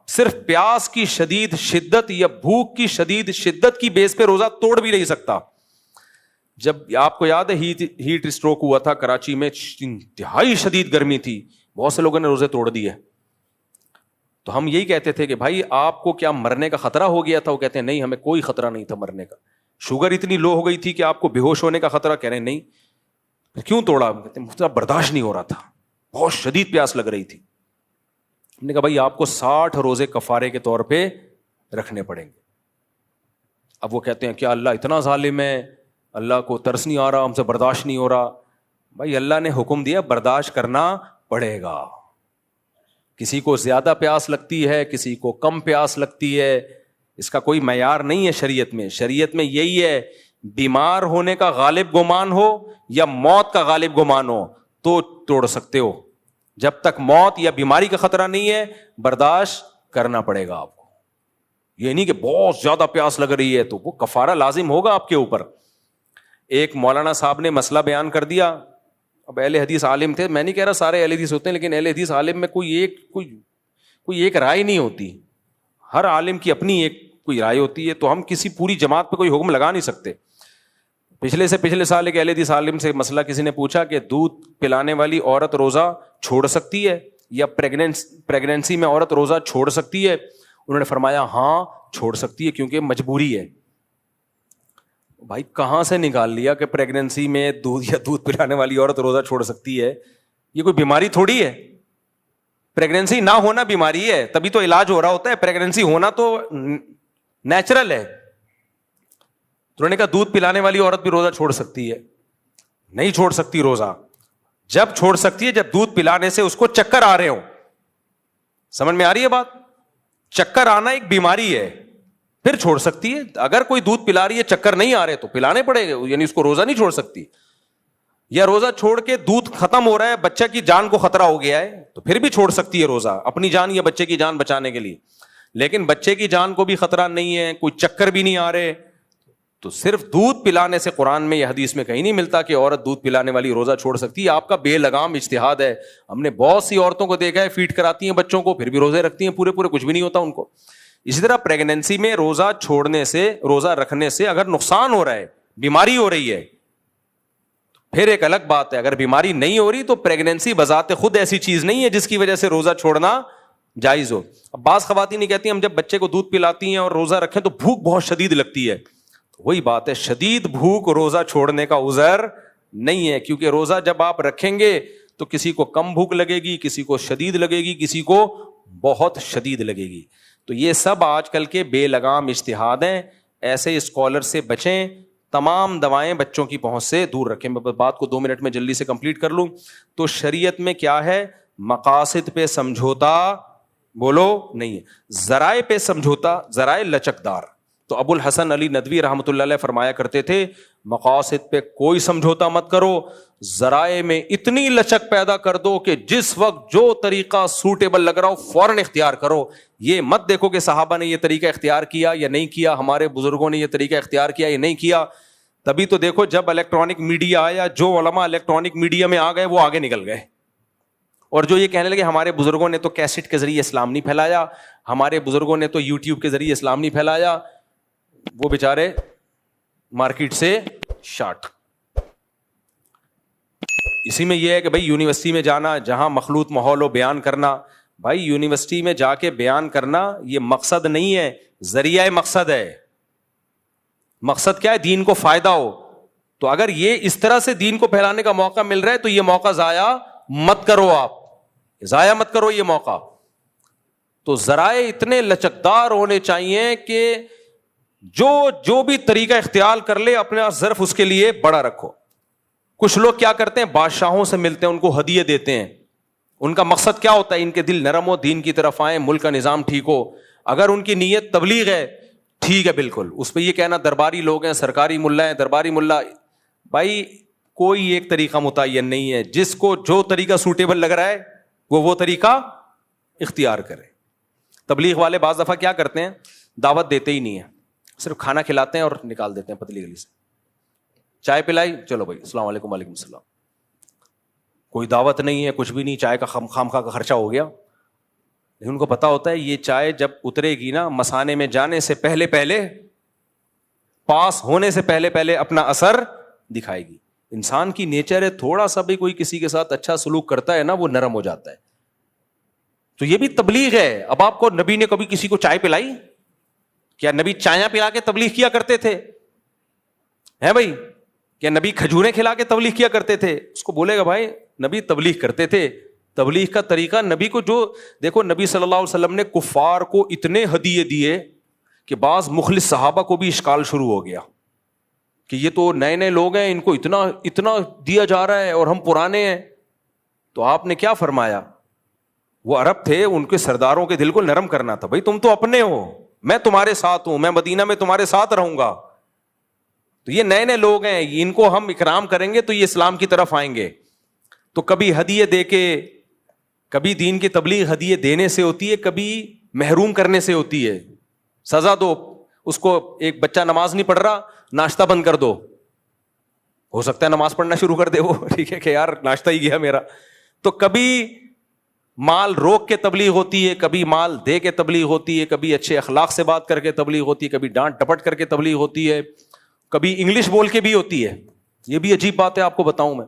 صرف پیاس کی شدید شدت یا بھوک کی شدید شدت کی بیس پہ روزہ توڑ بھی نہیں سکتا. جب آپ کو یاد ہے ہیٹ اسٹروک ہوا تھا کراچی میں, انتہائی شدید گرمی تھی, بہت سے لوگوں نے روزے توڑ دیے. تو ہم یہی کہتے تھے کہ بھائی آپ کو کیا مرنے کا خطرہ ہو گیا تھا؟ وہ کہتے ہیں نہیں, ہمیں کوئی خطرہ نہیں تھا مرنے کا. شوگر اتنی لو ہو گئی تھی کہ آپ کو بے ہوش ہونے کا خطرہ؟ کہہ رہے ہیں نہیں. کیوں توڑا؟ کہتے ہیں برداشت نہیں ہو رہا تھا, بہت شدید پیاس لگ رہی تھی. ہم نے کہا بھائی آپ کو 60 روزے کفارے کے طور پہ رکھنے پڑیں گے. اب وہ کہتے ہیں کیا اللہ اتنا ظالم ہے, اللہ کو ترس نہیں آ رہا, ہم سے برداشت نہیں ہو رہا؟ بھائی اللہ نے حکم دیا برداشت کرنا پڑے گا. کسی کو زیادہ پیاس لگتی ہے, کسی کو کم پیاس لگتی ہے, اس کا کوئی معیار نہیں ہے شریعت میں. شریعت میں یہی ہے, بیمار ہونے کا غالب گمان ہو یا موت کا غالب گمان ہو تو توڑ سکتے ہو. جب تک موت یا بیماری کا خطرہ نہیں ہے برداشت کرنا پڑے گا آپ کو. یہ نہیں کہ بہت زیادہ پیاس لگ رہی ہے تو وہ کفارہ لازم ہوگا آپ کے اوپر. ایک مولانا صاحب نے مسئلہ بیان کر دیا. اب اہل حدیث عالم تھے, میں نہیں کہہ رہا سارے اہل حدیث ہوتے ہیں, لیکن اہل حدیث عالم میں کوئی ایک رائے نہیں ہوتی. ہر عالم کی اپنی ایک کوئی رائے ہوتی ہے, تو ہم کسی پوری جماعت پہ کوئی حکم لگا نہیں سکتے. پچھلے سال ایک اہل حدیث عالم سے مسئلہ کسی نے پوچھا کہ دودھ پلانے والی عورت روزہ چھوڑ سکتی ہے یا پریگنینسی میں عورت روزہ چھوڑ سکتی ہے؟ انہوں نے فرمایا ہاں چھوڑ سکتی ہے کیونکہ مجبوری ہے. بھائی کہاں سے نکال لیا کہ پریگنینسی میں دودھ پلانے والی عورت روزہ چھوڑ سکتی ہے؟ یہ کوئی بیماری تھوڑی ہے. پریگنینسی نہ ہونا بیماری ہے, تبھی تو علاج ہو رہا ہوتا ہے. پریگنینسی ہونا تو نیچرل ہے. تو انہوں نے کہا دودھ پلانے والی عورت بھی روزہ چھوڑ سکتی ہے؟ نہیں چھوڑ سکتی روزہ. جب چھوڑ سکتی ہے جب دودھ پلانے سے اس کو چکر آ رہے ہوں. سمجھ میں آ رہی ہے بات؟ چکر آنا ایک بیماری ہے, پھر چھوڑ سکتی ہے. اگر کوئی دودھ پلا رہی ہے چکر نہیں آ رہے تو پلانے پڑے گا, یعنی اس کو روزہ نہیں چھوڑ سکتی. یا روزہ چھوڑ کے دودھ ختم ہو رہا ہے, بچہ کی جان کو خطرہ ہو گیا ہے, تو پھر بھی چھوڑ سکتی ہے روزہ اپنی جان یا بچے کی جان بچانے کے لیے. لیکن بچے کی جان کو بھی خطرہ نہیں ہے, کوئی چکر بھی نہیں آ رہے, تو صرف دودھ پلانے سے قرآن میں یا حدیث میں کہیں نہیں ملتا کہ عورت دودھ پلانے والی روزہ چھوڑ سکتی ہے. آپ کا بے لگام اجتہاد ہے. ہم نے بہت سی عورتوں کو دیکھا ہے فیڈ کراتی ہیں بچوں کو, پھر بھی روزے رکھتی ہیں پورے کچھ بھی نہیں ہوتا ان کو. اسی طرح پریگنینسی میں روزہ چھوڑنے سے, روزہ رکھنے سے اگر نقصان ہو رہا ہے, بیماری ہو رہی ہے, پھر ایک الگ بات ہے. اگر بیماری نہیں ہو رہی تو پریگنینسی بذات خود ایسی چیز نہیں ہے جس کی وجہ سے روزہ چھوڑنا جائز ہو. اب بعض خواتین نہیں کہتی ہم جب بچے کو دودھ پلاتی ہیں اور روزہ رکھیں تو بھوک بہت شدید لگتی ہے. وہی بات ہے, شدید بھوک روزہ چھوڑنے کا عذر نہیں ہے, کیونکہ روزہ جب آپ رکھیں گے تو کسی کو کم بھوک لگے گی, کسی کو شدید لگے گی, کسی کو بہت شدید لگے گی. تو یہ سب آج کل کے بے لگام اجتہاد ہیں. ایسے اسکالر سے بچیں, تمام دوائیں بچوں کی پہنچ سے دور رکھیں. میں بات کو 2 منٹ میں جلدی سے کمپلیٹ کر لوں. تو شریعت میں کیا ہے, مقاصد پہ سمجھوتا بولو نہیں ہے, ذرائع پہ سمجھوتا, ذرائع لچکدار. تو ابو الحسن علی ندوی رحمۃ اللہ علیہ فرمایا کرتے تھے مقاصد پہ کوئی سمجھوتا مت کرو, ذرائع میں اتنی لچک پیدا کر دو کہ جس وقت جو طریقہ سوٹیبل لگ رہا ہو فوراً اختیار کرو. یہ مت دیکھو کہ صحابہ نے یہ طریقہ اختیار کیا یا نہیں کیا, ہمارے بزرگوں نے یہ طریقہ اختیار کیا یا نہیں کیا. تبھی تو دیکھو جب الیکٹرانک میڈیا آیا, جو علماء الیکٹرانک میڈیا میں آ گئے وہ آگے نکل گئے, اور جو یہ کہنے لگے ہمارے بزرگوں نے تو کیسٹ کے ذریعے اسلام نہیں پھیلایا, ہمارے بزرگوں نے تو یوٹیوب کے ذریعے اسلام نہیں پھیلایا, وہ بیچارے مارکیٹ سے شارٹ. اسی میں یہ ہے کہ بھائی یونیورسٹی میں جانا, جہاں مخلوط ماحول ہو بیان کرنا. بھائی یونیورسٹی میں جا کے بیان کرنا یہ مقصد نہیں ہے, ذریعہ مقصد ہے. مقصد کیا ہے, دین کو فائدہ ہو. تو اگر یہ اس طرح سے دین کو پھیلانے کا موقع مل رہا ہے تو یہ موقع ضائع مت کرو, آپ ضائع مت کرو یہ موقع. تو ذرائع اتنے لچکدار ہونے چاہیے کہ جو بھی طریقہ اختیار کر لے اپنا ظرف اس کے لیے بڑا رکھو. کچھ لوگ کیا کرتے ہیں, بادشاہوں سے ملتے ہیں, ان کو ہدیے دیتے ہیں. ان کا مقصد کیا ہوتا ہے, ان کے دل نرم ہو, دین کی طرف آئیں, ملک کا نظام ٹھیک ہو. اگر ان کی نیت تبلیغ ہے ٹھیک ہے بالکل, اس پہ یہ کہنا درباری لوگ ہیں, سرکاری ملا ہیں, درباری ملا. بھائی کوئی ایک طریقہ متعین نہیں ہے, جس کو جو طریقہ سوٹیبل لگ رہا ہے وہ طریقہ اختیار کرے. تبلیغ والے بعض دفعہ کیا کرتے ہیں, دعوت دیتے ہی نہیں ہیں, صرف کھانا کھلاتے ہیں اور نکال دیتے ہیں پتلی گلی سے. چائے پلائی, چلو بھائی السلام علیکم, وعلیکم السلام. کوئی دعوت نہیں ہے, کچھ بھی نہیں, چائے کا خامخواہ کا خرچہ ہو گیا. لیکن ان کو پتا ہوتا ہے یہ چائے جب اترے گی نا, مسانے میں جانے سے پہلے پاس ہونے سے پہلے اپنا اثر دکھائے گی. انسان کی نیچر ہے, تھوڑا سا بھی کوئی کسی کے ساتھ اچھا سلوک کرتا ہے نا وہ نرم ہو جاتا ہے. تو یہ بھی تبلیغ ہے. اب آپ کو نبی نے کبھی کسی کو چائے پلائی؟ کیا نبی چائیں پلا کے تبلیغ کیا کرتے تھے؟ ہے بھائی, کیا نبی کھجوریں کھلا کے تبلیغ کیا کرتے تھے؟ اس کو بولے گا بھائی نبی تبلیغ کرتے تھے. تبلیغ کا طریقہ نبی کو, جو دیکھو نبی صلی اللہ علیہ وسلم نے کفار کو اتنے ہدیے دیے کہ بعض مخلص صحابہ کو بھی اشکال شروع ہو گیا کہ یہ تو نئے لوگ ہیں, ان کو اتنا دیا جا رہا ہے اور ہم پرانے ہیں. تو آپ نے کیا فرمایا, وہ عرب تھے, ان کے سرداروں کے دل کو نرم کرنا تھا. بھائی تم تو اپنے ہو, میں تمہارے ساتھ ہوں, میں مدینہ میں تمہارے ساتھ رہوں گا. تو یہ نئے لوگ ہیں, ان کو ہم اکرام کریں گے تو یہ اسلام کی طرف آئیں گے. تو کبھی ہدیے دے کے, کبھی دین کی تبلیغ ہدیے دینے سے ہوتی ہے, کبھی محروم کرنے سے ہوتی ہے. سزا دو اس کو, ایک بچہ نماز نہیں پڑھ رہا, ناشتہ بند کر دو, ہو سکتا ہے نماز پڑھنا شروع کر دے وہ, ٹھیک ہے کہ یار ناشتہ ہی گیا میرا. تو کبھی مال روک کے تبلیغ ہوتی ہے, کبھی مال دے کے تبلیغ ہوتی ہے, کبھی اچھے اخلاق سے بات کر کے تبلیغ ہوتی ہے, کبھی ڈانٹ ڈپٹ کر کے تبلیغ ہوتی ہے, کبھی انگلش بول کے بھی ہوتی ہے. یہ بھی عجیب بات ہے, آپ کو بتاؤں میں,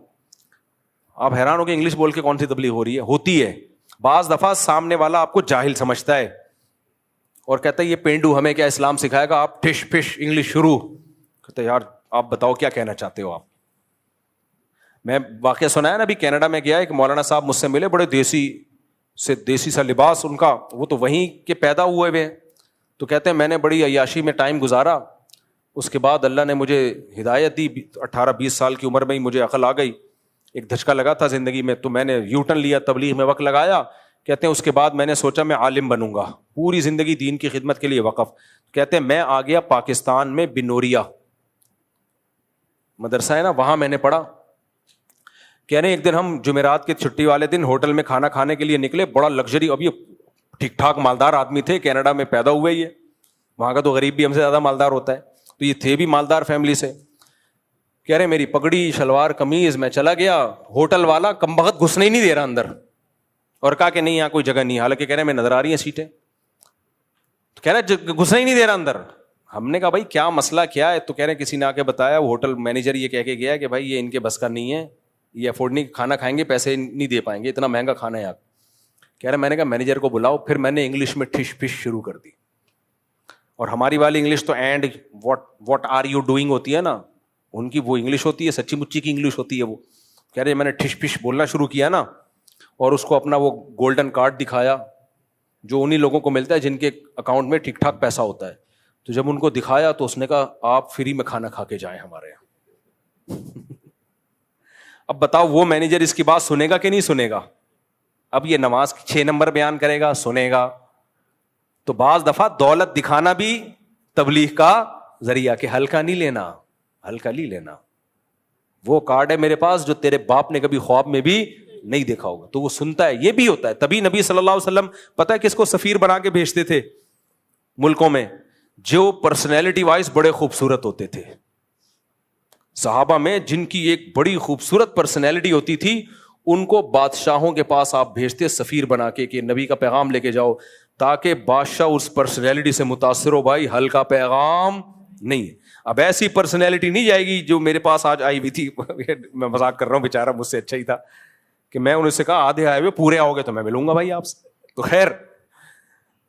آپ حیران ہو کہ انگلش بول کے کون سی تبلیغ ہو رہی ہے. ہوتی ہے. بعض دفعہ سامنے والا آپ کو جاہل سمجھتا ہے اور کہتا ہے یہ پینڈو ہمیں کیا اسلام سکھائے گا, آپ ٹھش پھش انگلش شروع. کہتے یار آپ بتاؤ کیا کہنا چاہتے ہو آپ. میں واقعہ سنا ہے نا, ابھی کینیڈا میں گیا, ایک مولانا صاحب مجھ سے ملے, بڑے دیسی سا لباس ان کا, وہ تو وہیں کے پیدا ہوئے ہوئے. تو کہتے ہیں میں نے بڑی عیاشی میں ٹائم گزارا, اس کے بعد اللہ نے مجھے ہدایت دی, 18-20 سال کی عمر میں ہی مجھے عقل آ گئی, ایک دھچکا لگا تھا زندگی میں, تو میں نے یو ٹرن لیا, تبلیغ میں وقت لگایا. کہتے ہیں اس کے بعد میں نے سوچا میں عالم بنوں گا, پوری زندگی دین کی خدمت کے لیے وقف. کہتے ہیں میں آ گیا پاکستان میں بنوریا مدرسہ ہے نا, وہاں میں نے پڑھا. کہہ رہے ہیں ایک دن ہم جمعرات کے چھٹی والے دن ہوٹل میں کھانا کھانے کے لیے نکلے, بڑا لگژری, اب یہ ٹھیک ٹھاک مالدار آدمی تھے, کینیڈا میں پیدا ہوئے, یہ وہاں کا تو غریب بھی ہم سے زیادہ مالدار ہوتا ہے, تو یہ تھے بھی مالدار فیملی سے. کہہ رہے میری پگڑی شلوار قمیض, میں چلا گیا, ہوٹل والا کم بخت گھسنے ہی نہیں دے رہا اندر, اور کہا کہ نہیں یہاں کوئی جگہ نہیں, حالانکہ کہہ رہے میں نظر آ رہی ہیں سیٹیں, تو کہہ رہے گھسنے ہی نہیں دے رہا اندر. ہم نے کہا بھائی کیا مسئلہ کیا ہے؟ تو کہہ رہے کسی نے آ کے بتایا, وہ ہوٹل مینیجر یہ کہہ کے گیا کہ بھائی یہ ان کے بس کا نہیں ہے, یہ افورڈ نہیں, کھانا کھائیں گے پیسے نہیں دے پائیں گے, اتنا مہنگا کھانا ہے آپ. کہہ رہے میں نے کہا مینیجر کو بلاؤ. پھر میں نے انگلش میں ٹھش پش شروع کر دی, اور ہماری والی انگلش تو and what are you doing ہوتی ہے نا, ان کی وہ انگلش ہوتی ہے سچی مچی کی انگلش ہوتی ہے وہ. کہہ رہے میں نے ٹھش پش بولنا شروع کیا نا, اور اس کو اپنا وہ گولڈن کارڈ دکھایا جو انہیں لوگوں کو ملتا ہے جن کے اکاؤنٹ میں ٹھیک ٹھاک پیسہ ہوتا ہے. تو جب ان کو دکھایا تو اس نے کہا آپ فری میں کھانا کھا کے جائیں ہمارے یہاں. اب بتاؤ وہ مینیجر اس کی بات سنے گا کہ نہیں سنے گا؟ اب یہ نماز 6 نمبر بیان کرے گا, سنے گا. تو بعض دفعہ دولت دکھانا بھی تبلیغ کا ذریعہ, کہ ہلکا نہیں لینا, ہلکا نہیں لینا. وہ کارڈ ہے میرے پاس جو تیرے باپ نے کبھی خواب میں بھی نہیں دیکھا ہوگا, تو وہ سنتا ہے, یہ بھی ہوتا ہے. تبھی نبی صلی اللہ علیہ وسلم پتہ ہے کس کو سفیر بنا کے بھیجتے تھے ملکوں میں؟ جو پرسنالٹی وائز بڑے خوبصورت ہوتے تھے. صحابہ میں جن کی ایک بڑی خوبصورت پرسنالٹی ہوتی تھی, ان کو بادشاہوں کے پاس آپ بھیجتے سفیر بنا کے کہ نبی کا پیغام لے کے جاؤ, تاکہ بادشاہ اس پرسنالٹی سے متاثر ہو, بھائی ہلکا پیغام نہیں. اب ایسی پرسنالٹی نہیں جائے گی جو میرے پاس آج آئی ہوئی تھی, میں مذاق کر رہا ہوں, بیچارہ مجھ سے اچھا ہی تھا, کہ میں انہیں سے کہا آدھے آئے ہوئے پورے آؤ گے تو میں ملوں گا بھائی آپ سے. تو خیر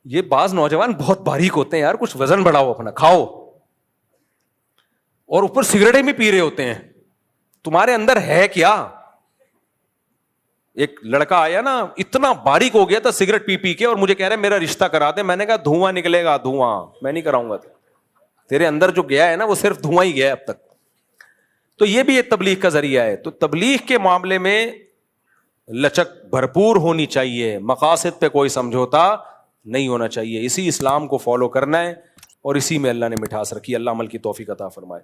یہ بعض نوجوان بہت باریک ہوتے ہیں یار, کچھ وزن بڑھاؤ اپنا, کھاؤ, اور اوپر سگریٹیں بھی پی رہے ہوتے ہیں. تمہارے اندر ہے کیا؟ ایک لڑکا آیا نا, اتنا باریک ہو گیا تھا سگریٹ پی پی کے, اور مجھے کہہ رہے میرا رشتہ کرا دے. میں نے کہا دھواں نکلے گا, دھواں, میں نہیں کراؤں گا. تیرے اندر جو گیا ہے نا وہ صرف دھواں ہی گیا ہے اب تک. تو یہ بھی ایک تبلیغ کا ذریعہ ہے. تو تبلیغ کے معاملے میں لچک بھرپور ہونی چاہیے, مقاصد پہ کوئی سمجھوتا نہیں ہونا چاہیے. اسی اسلام کو فالو کرنا ہے, اور اسی میں اللہ نے مٹھاس رکھی. اللہ عمل کی توفیق عطا فرمائے.